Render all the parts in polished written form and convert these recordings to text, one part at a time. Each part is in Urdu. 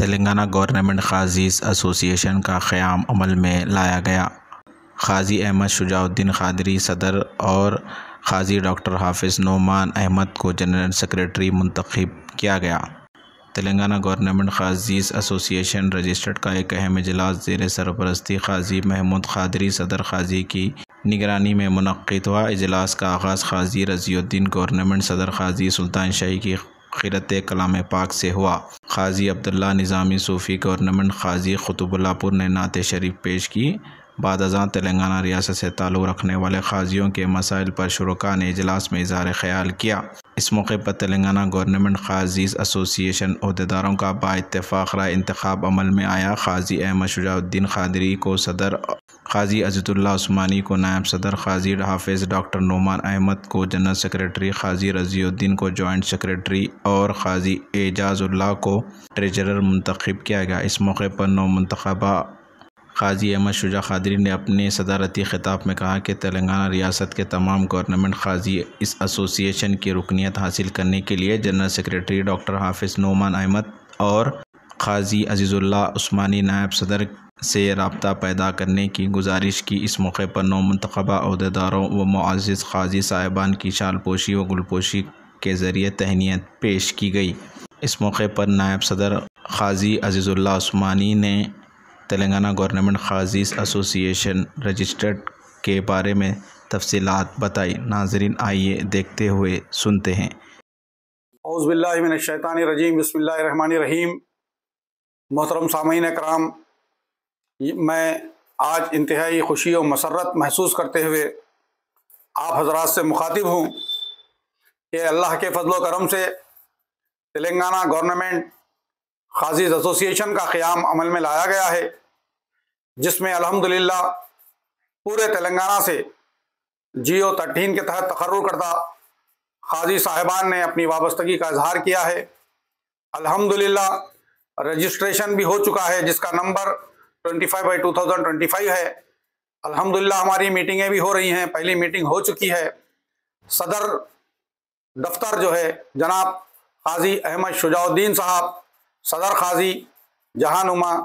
تلنگانہ گورنمنٹ قاضیز ایسوسی ایشن کا قیام عمل میں لایا گیا۔ قاضی احمد شجاع الدین قادری صدر اور قاضی ڈاکٹر حافظ نعمان احمد کو جنرل سیکریٹری منتخب کیا گیا۔ تلنگانہ گورنمنٹ قاضیز ایسوسی ایشن رجسٹرڈ کا ایک اہم اجلاس زیر سرپرستی قاضی محمود قادری صدر قاضی کی نگرانی میں منعقد ہوا۔ اجلاس کا آغاز قاضی رضی الدین گورنمنٹ صدر قاضی سلطان شاہی کی قرأت کلام پاک سے ہوا۔ قاضی عبداللہ نظامی صوفی گورنمنٹ قاضی قطب اللہ پور نے نعت شریف پیش کی۔ بعد ازاں تلنگانہ ریاست سے تعلق رکھنے والے قاضیوں کے مسائل پر شرکاء نے اجلاس میں اظہار خیال کیا۔ اس موقع پر تلنگانہ گورنمنٹ قاضیز ایسوسی ایشن عہدیداروں کا با اتفاق رائے انتخاب عمل میں آیا۔ قاضی احمد شجاع الدین قادری کو صدر، قاضی عزت اللہ عثمانی کو نائب صدر، قاضی حافظ ڈاکٹر نعمان احمد کو جنرل سیکریٹری، قاضی رضی الدین کو جوائنٹ سیکریٹری اور قاضی اعجاز اللہ کو ٹریجرر منتخب کیا گیا۔ اس موقع پر نومنتخبہ قاضی احمد شجاع قادری نے اپنے صدارتی خطاب میں کہا کہ تلنگانہ ریاست کے تمام گورنمنٹ قاضی اس ایسوسی ایشن کی رکنیت حاصل کرنے کے لیے جنرل سیکریٹری ڈاکٹر حافظ نعمان احمد اور قاضی عزت اللہ عثمانی نائب صدر سے رابطہ پیدا کرنے کی گزارش کی۔ اس موقع پر نومنتخبہ عہدیداروں و معزز قاضی صاحبان کی شال پوشی و گل پوشی کے ذریعے تہنیت پیش کی گئی۔ اس موقع پر نائب صدر قاضی عزت اللہ عثمانی نے تلنگانہ گورنمنٹ قاضیز ایسوسی ایشن رجسٹرڈ کے بارے میں تفصیلات بتائی۔ ناظرین آئیے دیکھتے ہوئے سنتے ہیں۔ اعوذ باللہ من الشیطان الرجیم، بسم اللہ الرحمن الرحیم۔ محترم سامعین کرام، میں آج انتہائی خوشی و مسرت محسوس کرتے ہوئے آپ حضرات سے مخاطب ہوں کہ اللہ کے فضل و کرم سے تلنگانہ گورنمنٹ قاضیز ایسوسی ایشن کا قیام عمل میں لایا گیا ہے، جس میں الحمدللہ پورے تلنگانہ سے جیو 13 کے تحت تقرر کردہ قاضی صاحبان نے اپنی وابستگی کا اظہار کیا ہے۔ الحمدللہ رجسٹریشن بھی ہو چکا ہے، جس کا نمبر 25/2025 ہے۔ الحمدللہ ہماری میٹنگیں بھی ہو رہی ہیں، پہلی میٹنگ ہو چکی ہے۔ صدر دفتر جو ہے جناب قاضی احمد شجاع الدین صاحب، صدر قاضی جہانما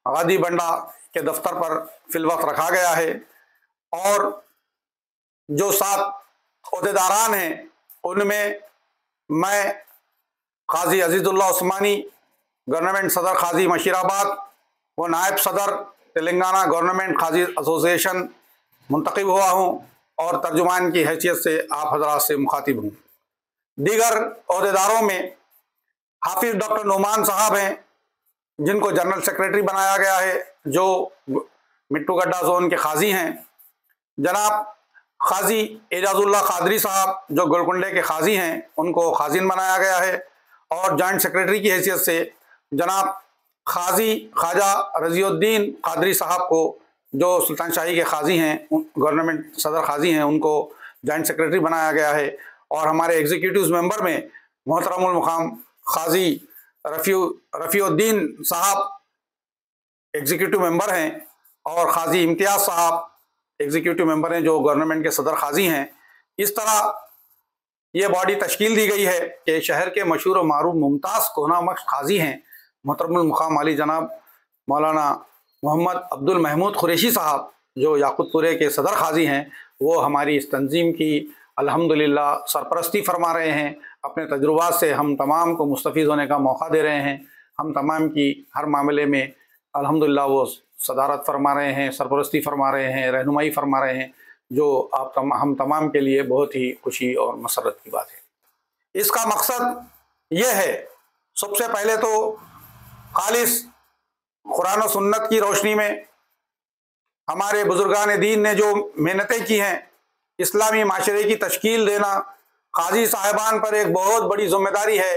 غادی بنڈا کے دفتر پر فی الوقت رکھا گیا ہے، اور جو 7 عہدیداران ہیں ان میں میں قاضی عزت اللہ عثمانی گورنمنٹ صدر قاضی مشیر آباد و نائب صدر تلنگانہ گورنمنٹ قاضی ایسوسی ایشن منتخب ہوا ہوں، اور ترجمان کی حیثیت سے آپ حضرات سے مخاطب ہوں۔ دیگر عہدیداروں میں حافظ ڈاکٹر نعمان صاحب ہیں، جن کو جنرل سیکریٹری بنایا گیا ہے، جو مٹو گڈھا زون کے قاضی ہیں۔ جناب قاضی اعجاز اللہ قادری صاحب جو گولکنڈے کے قاضی ہیں، ان کو قاضین بنایا گیا ہے، اور جوائنٹ سیکریٹری کی حیثیت سے جناب قاضی خواجہ رضی الدین قادری صاحب کو، جو سلطان شاہی کے قاضی ہیں، گورنمنٹ صدر قاضی ہیں، ان کو جوائنٹ سیکریٹری بنایا گیا ہے۔ اور ہمارے ایگزیکٹیوز ممبر میں محترم المقام قاضی رفیع الدین صاحب ایگزیکٹیو ممبر ہیں، اور قاضی امتیاز صاحب ایگزیکٹیو ممبر ہیں، جو گورنمنٹ کے صدر قاضی ہیں۔ اس طرح یہ باڈی تشکیل دی گئی ہے کہ شہر کے مشہور و معروف ممتاز کونا بخش قاضی ہیں محترم المقام علی جناب مولانا محمد عبد المحمود قریشی صاحب، جو یاقوت پورے کے صدر قاضی ہیں، وہ ہماری اس تنظیم کی الحمدللہ سرپرستی فرما رہے ہیں۔ اپنے تجربات سے ہم تمام کو مستفید ہونے کا موقع دے رہے ہیں۔ ہم تمام کی ہر معاملے میں الحمدللہ وہ صدارت فرما رہے ہیں، سرپرستی فرما رہے ہیں، رہنمائی فرما رہے ہیں، جو ہم تمام کے لیے بہت ہی خوشی اور مسرت کی بات ہے۔ اس کا مقصد یہ ہے، سب سے پہلے تو خالص قرآن و سنت کی روشنی میں ہمارے بزرگان دین نے جو محنتیں کی ہیں، اسلامی معاشرے کی تشکیل دینا، قاضی صاحبان پر ایک بہت بڑی ذمہ داری ہے۔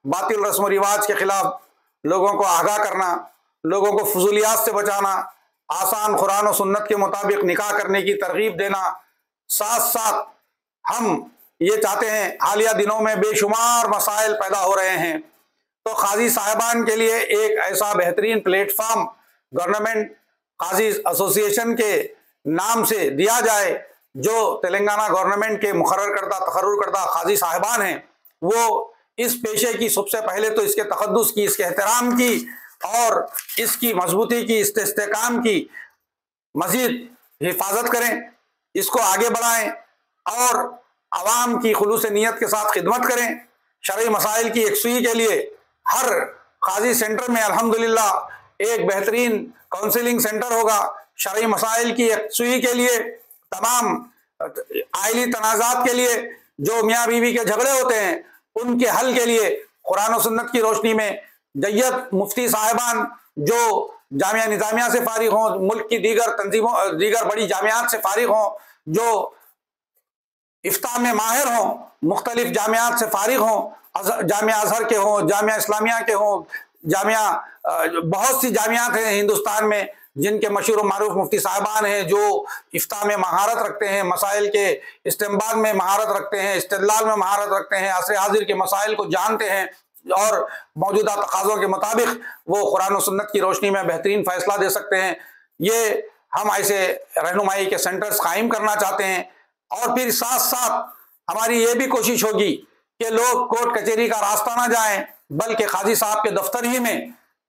باطل رسم و رواج کے خلاف لوگوں کو آگاہ کرنا، لوگوں کو فضولیات سے بچانا، آسان قرآن و سنت کے مطابق نکاح کرنے کی ترغیب دینا۔ ساتھ ساتھ ہم یہ چاہتے ہیں، حالیہ دنوں میں بے شمار مسائل پیدا ہو رہے ہیں، تو قاضی صاحبان کے لیے ایک ایسا بہترین پلیٹ فارم گورنمنٹ قاضیز ایسوسی ایشن کے نام سے دیا جائے۔ جو تلنگانہ گورنمنٹ کے مقرر کردہ قاضی صاحبان ہیں، وہ اس پیشے کی سب سے پہلے تو اس کے تقدس کی، اس کے احترام کی اور اس کی مضبوطی کی، استحکام کی مزید حفاظت کریں، اس کو آگے بڑھائیں اور عوام کی خلوص نیت کے ساتھ خدمت کریں۔ شرعی مسائل کی یکسوئی کے لیے ہر قاضی سینٹر میں الحمدللہ ایک بہترین کاؤنسلنگ سینٹر ہوگا۔ شرعی مسائل کی یکسوئی کے لیے، تمام آئلی تنازعات کے لیے، جو میاں بیوی کے جھگڑے ہوتے ہیں ان کے حل کے لیے قرآن و سنت کی روشنی میں جید مفتی صاحبان جو جامعہ نظامیہ سے فارغ ہوں، ملک کی دیگر تنظیموں، دیگر بڑی جامعات سے فارغ ہوں، جو افتاء میں ماہر ہوں، مختلف جامعات سے فارغ ہوں، جامعہ ازہر کے ہوں، جامعہ اسلامیہ کے ہوں، بہت سی جامعات ہیں ہندوستان میں جن کے مشہور و معروف مفتی صاحبان ہیں جو افتاء میں مہارت رکھتے ہیں، مسائل کے استنباط میں مہارت رکھتے ہیں، استدلال میں مہارت رکھتے ہیں، عصر حاضر کے مسائل کو جانتے ہیں اور موجودہ تقاضوں کے مطابق وہ قرآن و سنت کی روشنی میں بہترین فیصلہ دے سکتے ہیں۔ یہ ہم ایسے رہنمائی کے سینٹرز قائم کرنا چاہتے ہیں، اور پھر ساتھ ساتھ ہماری یہ بھی کوشش ہوگی کہ لوگ کورٹ کچہری کا راستہ نہ جائیں، بلکہ قاضی صاحب کے دفتر ہی میں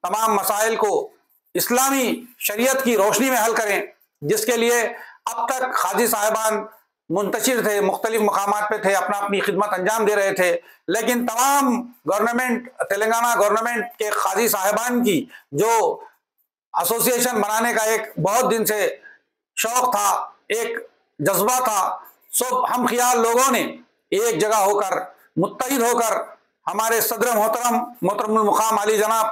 تمام مسائل کو اسلامی شریعت کی روشنی میں حل کریں، جس کے لیے اب تک قاضی صاحبان منتشر تھے، مختلف مقامات پہ تھے، اپنی خدمت انجام دے رہے تھے، لیکن تمام گورنمنٹ، تلنگانہ گورنمنٹ کے قاضی صاحبان کی جو ایسوسیشن بنانے کا ایک بہت دن سے شوق تھا، ایک جذبہ تھا، سب ہم خیال لوگوں نے ایک جگہ ہو کر، متحد ہو کر، ہمارے صدر محترم المقام علی جناب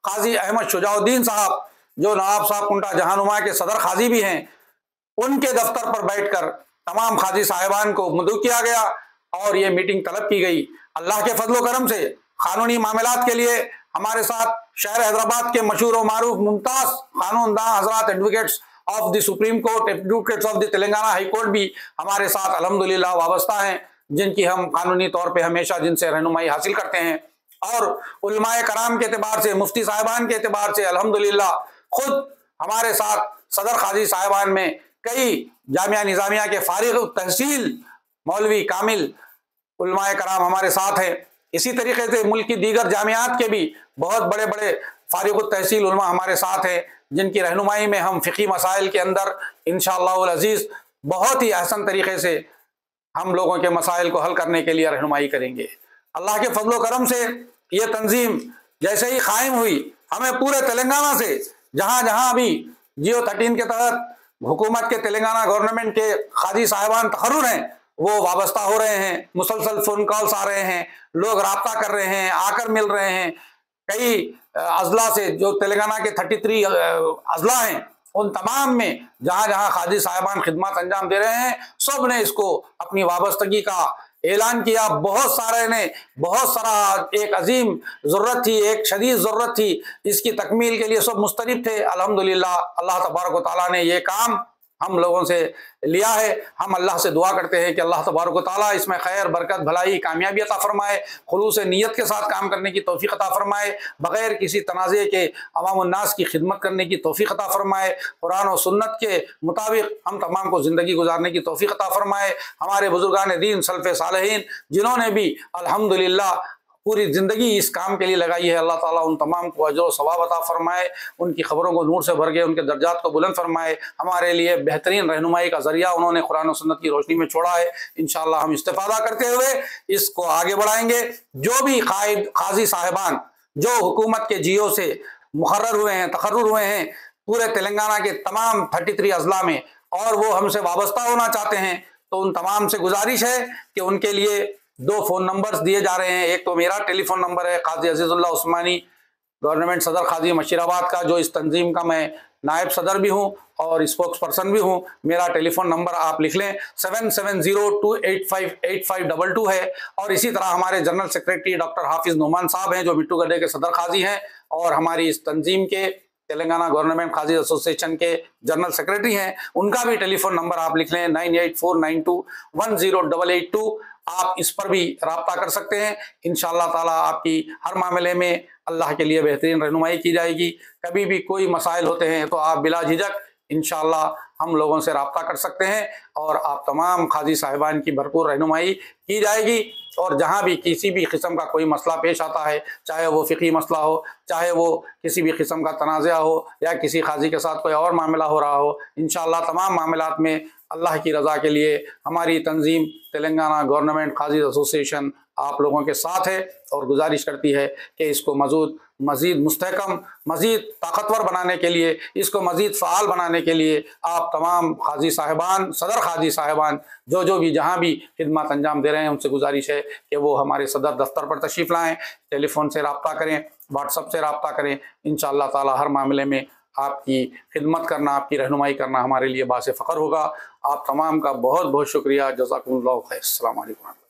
قاضی احمد شجاع الدین صاحب جو نواب صاحب کنٹا جہانما کے صدر قاضی بھی ہیں، ان کے دفتر پر بیٹھ کر تمام قاضی صاحبان کو مدعو کیا گیا اور یہ میٹنگ طلب کی گئی۔ اللہ کے فضل و کرم سے قانونی معاملات کے لیے ہمارے ساتھ شہر حیدرآباد کے مشہور و معروف ممتاز قانون داں حضرات، advocates of the supreme court, advocates of the Telangana high court بھی ہمارے ساتھ الحمدللہ وابستہ ہیں، جن کی ہم قانونی طور پہ ہمیشہ جن سے رہنمائی حاصل کرتے ہیں، اور علماء کرام کے اعتبار سے، مفتی صاحبان کے اعتبار سے الحمدللہ خود ہمارے ساتھ صدر قاضی صاحبان میں کئی جامعہ نظامیہ کے فارغ التحصیل مولوی کامل علماء کرام ہمارے ساتھ ہیں۔ اسی طریقے سے ملک کی دیگر جامعات کے بھی بہت بڑے بڑے فارغ التحصیل علماء ہمارے ساتھ ہیں، جن کی رہنمائی میں ہم فقہی مسائل کے اندر انشاءاللہ العزیز بہت ہی احسن طریقے سے ہم لوگوں کے مسائل کو حل کرنے کے لیے رہنمائی کریں گے۔ اللہ کے فضل و کرم سے یہ تنظیم جیسے ہی قائم ہوئی، ہمیں پورے تلنگانہ سے جہاں جہاں بھی جیو 13 کے تحت حکومت کے تلنگانہ گورنمنٹ کے قاضی صاحبان تقرر ہیں، وہ وابستہ ہو رہے ہیں، مسلسل فون کالز آ رہے ہیں، لوگ رابطہ کر رہے ہیں، آ کر مل رہے ہیں۔ کئی اضلاع سے جو تلنگانہ کے 33 اضلاع ہیں، ان تمام میں جہاں جہاں قاضی صاحبان خدمات انجام دے رہے ہیں، سب نے اس کو اپنی وابستگی کا اعلان کیا۔ بہت سارے نے، بہت سارا ایک عظیم ضرورت تھی، ایک شدید ضرورت تھی، اس کی تکمیل کے لیے سب مستعد تھے۔ الحمدللہ اللہ تبارک و تعالیٰ نے یہ کام ہم لوگوں سے لیا ہے۔ ہم اللہ سے دعا کرتے ہیں کہ اللہ تبارک و تعالیٰ اس میں خیر، برکت، بھلائی، کامیابی عطا فرمائے، خلوص نیت کے ساتھ کام کرنے کی توفیق عطا فرمائے، بغیر کسی تنازع کے عوام الناس کی خدمت کرنے کی توفیق عطا فرمائے، قرآن و سنت کے مطابق ہم تمام کو زندگی گزارنے کی توفیق عطا فرمائے۔ ہمارے بزرگان دین سلف صالحین جنہوں نے بھی الحمدللہ پوری زندگی اس کام کے لیے لگائی ہے، اللہ تعالیٰ ان تمام کو اجر و ثواب عطا فرمائے، ان کی خبروں کو نور سے بھر کے ان کے درجات کو بلند فرمائے۔ ہمارے لیے بہترین رہنمائی کا ذریعہ انہوں نے قرآن و سنت کی روشنی میں چھوڑا ہے۔ انشاءاللہ ہم استفادہ کرتے ہوئے اس کو آگے بڑھائیں گے۔ جو بھی قاضی صاحبان جو حکومت کے جیو سے مقرر ہوئے ہیں، تقرر ہوئے ہیں پورے تلنگانہ کے تمام 33 اضلاع میں، اور وہ ہم سے وابستہ ہونا چاہتے ہیں، تو ان تمام سے گزارش ہے کہ ان کے لیے 2 فون نمبرز دیے جا رہے ہیں۔ ایک تو میرا ٹیلی فون نمبر ہے، قاضی عزیز اللہ عثمانی، گورنمنٹ صدر قاضی مشیر آباد کا، جو اس تنظیم کا میں نائب صدر بھی ہوں اور اسپوکس پرسن بھی ہوں۔ میرا ٹیلی فون نمبر آپ لکھ لیں، 7702858522 ہے۔ اور اسی طرح ہمارے جنرل سیکریٹری ڈاکٹر حافظ نعمان صاحب ہیں، جو مٹو گڈے کے صدر قاضی ہیں اور ہماری اس تنظیم کے تلنگانہ گورنمنٹ قاضی ایسوسیشن کے جنرل سیکریٹری ہیں۔ ان کا بھی ٹیلی فون نمبر آپ لکھ لیں، 9849210882۔ آپ اس پر بھی رابطہ کر سکتے ہیں۔ انشاءاللہ تعالیٰ آپ کی ہر معاملے میں اللہ کے لیے بہترین رہنمائی کی جائے گی۔ کبھی بھی کوئی مسائل ہوتے ہیں تو آپ بلا جھجک انشاءاللہ ہم لوگوں سے رابطہ کر سکتے ہیں، اور آپ تمام قاضی صاحبان کی بھرپور رہنمائی کی جائے گی، اور جہاں بھی کسی بھی قسم کا کوئی مسئلہ پیش آتا ہے، چاہے وہ فقہی مسئلہ ہو، چاہے وہ کسی بھی قسم کا تنازع ہو، یا کسی قاضی کے ساتھ کوئی اور معاملہ ہو رہا ہو، انشاءاللہ تمام معاملات میں اللہ کی رضا کے لیے ہماری تنظیم تلنگانہ گورنمنٹ قاضی ایسوسی ایشن آپ لوگوں کے ساتھ ہے، اور گزارش کرتی ہے کہ اس کو مزید مستحکم، مزید طاقتور بنانے کے لیے، اس کو مزید فعال بنانے کے لیے آپ تمام قاضی صاحبان، صدر قاضی صاحبان جو بھی جہاں بھی خدمات انجام دے رہے ہیں، ان سے گزارش ہے کہ وہ ہمارے صدر دفتر پر تشریف لائیں، ٹیلی فون سے رابطہ کریں، واٹس ایپ سے رابطہ کریں۔ انشاءاللہ تعالی ہر معاملے میں آپ کی خدمت کرنا، آپ کی رہنمائی کرنا ہمارے لیے باعث فخر ہوگا۔ آپ تمام کا بہت بہت شکریہ، جزاکم اللہ خیر، السلام علیکم۔